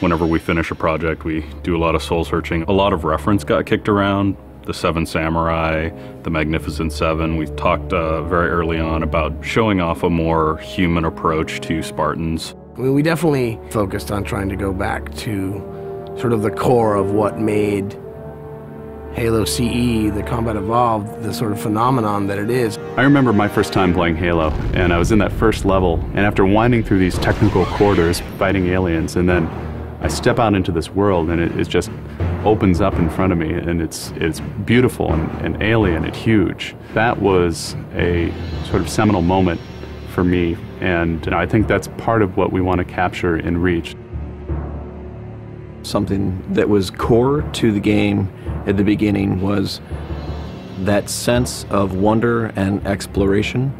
Whenever we finish a project, we do a lot of soul searching. A lot of reference got kicked around. The Seven Samurai, the Magnificent Seven. We talked very early on about showing off a more human approach to Spartans. We definitely focused on trying to go back to sort of the core of what made Halo CE, the Combat Evolved, the sort of phenomenon that it is. I remember my first time playing Halo, and I was in that first level, and after winding through these technical corridors, fighting aliens, and then I step out into this world, and it just opens up in front of me, and it's beautiful and alien and huge. That was a sort of seminal moment for me, and I think that's part of what we want to capture in Reach. Something that was core to the game at the beginning was that sense of wonder and exploration.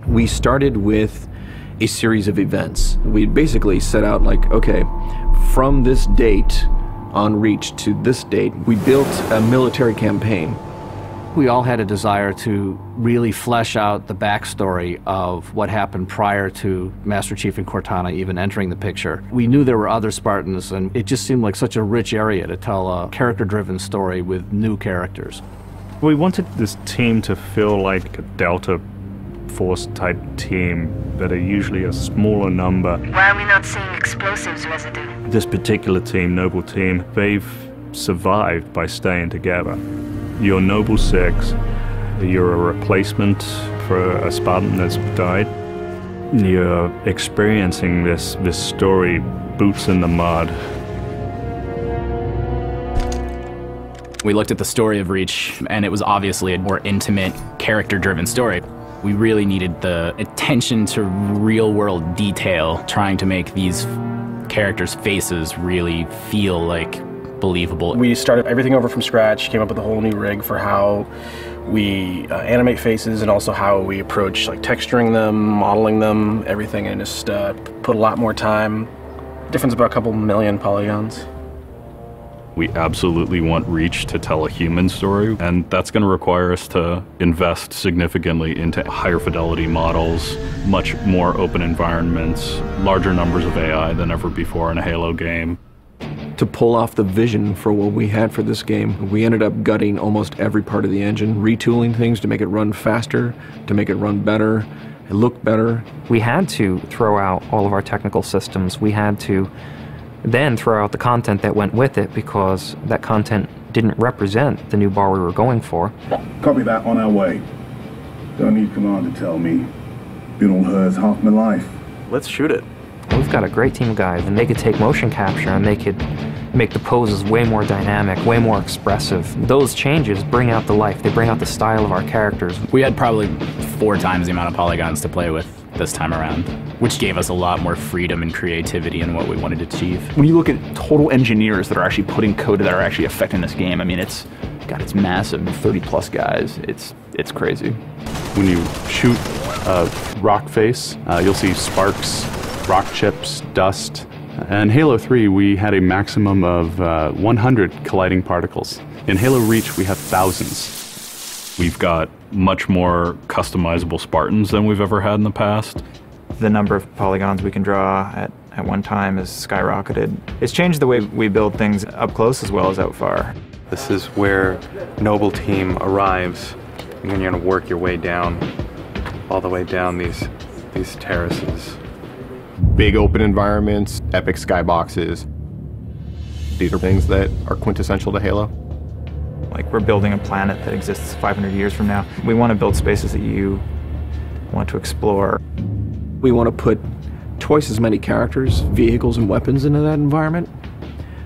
We started with a series of events. We basically set out like, okay, from this date on Reach to this date, we built a military campaign. We all had a desire to really flesh out the backstory of what happened prior to Master Chief and Cortana even entering the picture. We knew there were other Spartans, and it just seemed like such a rich area to tell a character-driven story with new characters. We wanted this team to feel like a Delta Force type team that are usually a smaller number. Why are we not seeing explosives residue? This particular team, Noble Team, they've survived by staying together. You're Noble 6, you're a replacement for a Spartan that's died. You're experiencing this story, boots in the mud. We looked at the story of Reach, and it was obviously a more intimate, character-driven story. We really needed the attention to real-world detail, trying to make these characters' faces really feel like believable. We started everything over from scratch, came up with a whole new rig for how we animate faces and also how we approach like texturing them, modeling them, everything, and just put a lot more time. Difference about a couple million polygons. We absolutely want Reach to tell a human story, and that's going to require us to invest significantly into higher fidelity models, much more open environments, larger numbers of AI than ever before in a Halo game. To pull off the vision for what we had for this game, we ended up gutting almost every part of the engine, retooling things to make it run faster, to make it run better, it looked better. We had to throw out all of our technical systems. We had to then throw out the content that went with it because that content didn't represent the new bar we were going for. Copy that, on our way. Don't need command to tell me. Been on hers half my life. Let's shoot it. We've got a great team of guys, and they could take motion capture and they could make the poses way more dynamic, way more expressive. Those changes bring out the life, they bring out the style of our characters. We had probably 4 times the amount of polygons to play with this time around, which gave us a lot more freedom and creativity in what we wanted to achieve. When you look at total engineers that are actually putting code that are actually affecting this game, I mean, it's massive, 30+ guys. It's crazy. When you shoot a rock face, you'll see sparks, rock chips, dust. In Halo 3, we had a maximum of 100 colliding particles. In Halo Reach, we have thousands. We've got much more customizable Spartans than we've ever had in the past. The number of polygons we can draw at one time has skyrocketed. It's changed the way we build things up close as well as out far. This is where Noble Team arrives, and then you're going to work your way down, all the way down these terraces. Big open environments, epic skyboxes. These are things that are quintessential to Halo. Like, we're building a planet that exists 500 years from now. We want to build spaces that you want to explore. We want to put twice as many characters, vehicles, and weapons into that environment.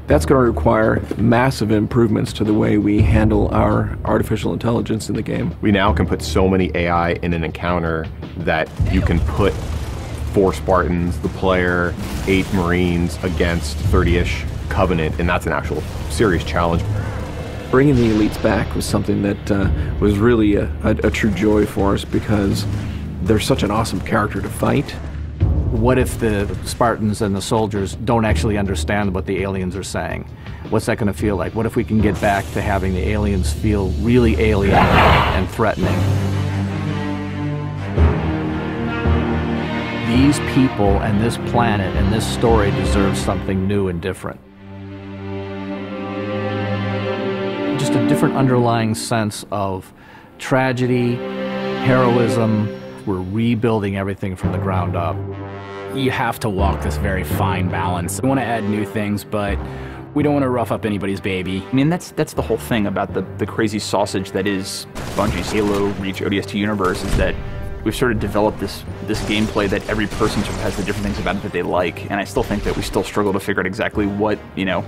That's going to require massive improvements to the way we handle our artificial intelligence in the game. We now can put so many AI in an encounter that you can put 4 Spartans, the player, 8 Marines against 30-ish Covenant, and that's an actual serious challenge. Bringing the elites back was something that was really a true joy for us because they're such an awesome character to fight. What if the Spartans and the soldiers don't actually understand what the aliens are saying? What's that going to feel like? What if we can get back to having the aliens feel really alien and threatening? these people and this planet and this story deserves something new and different. Just a different underlying sense of tragedy, heroism. We're rebuilding everything from the ground up. You have to walk this very fine balance. We want to add new things, but we don't want to rough up anybody's baby. I mean, that's the whole thing about the crazy sausage that is Bungie's Halo Reach ODST universe, is that we've sort of developed this gameplay that every person sort of has the different things about it that they like, and I still think that we still struggle to figure out exactly what, you know,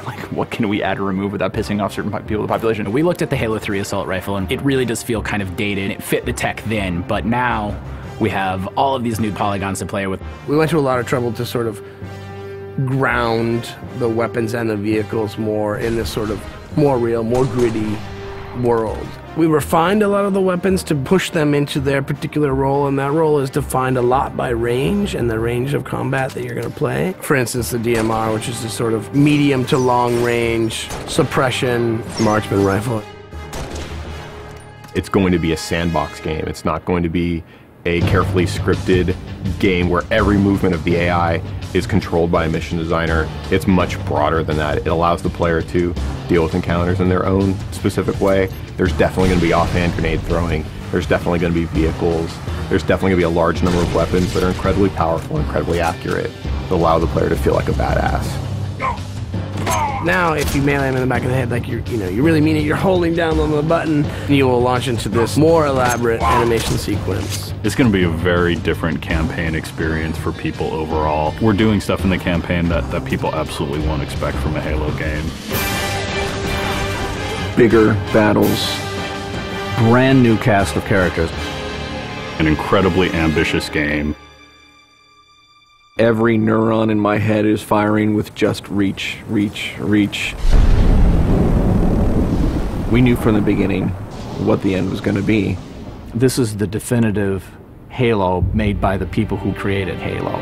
like what can we add or remove without pissing off certain people in the population. We looked at the Halo 3 assault rifle, and it really does feel kind of dated. It fit the tech then, but now we have all of these new polygons to play with. We went to a lot of trouble to sort of ground the weapons and the vehicles more in this sort of more real, more gritty world. We refined a lot of the weapons to push them into their particular role, and that role is defined a lot by range and the range of combat that you're going to play. For instance, the DMR, which is a sort of medium to long range suppression marksman rifle. It's going to be a sandbox game. It's not going to be a carefully scripted game where every movement of the AI is controlled by a mission designer. It's much broader than that. It allows the player to deal with encounters in their own specific way. There's definitely going to be offhand grenade throwing. There's definitely going to be vehicles. There's definitely going to be a large number of weapons that are incredibly powerful, incredibly accurate, that allow the player to feel like a badass. Now, if you melee him in the back of the head, like you really mean it, you're holding down on the button, and you will launch into this more elaborate animation sequence. It's going to be a very different campaign experience for people overall. We're doing stuff in the campaign that people absolutely won't expect from a Halo game. Bigger battles, brand new cast of characters. An incredibly ambitious game. Every neuron in my head is firing with just reach, reach, reach. We knew from the beginning what the end was going to be. This is the definitive Halo made by the people who created Halo.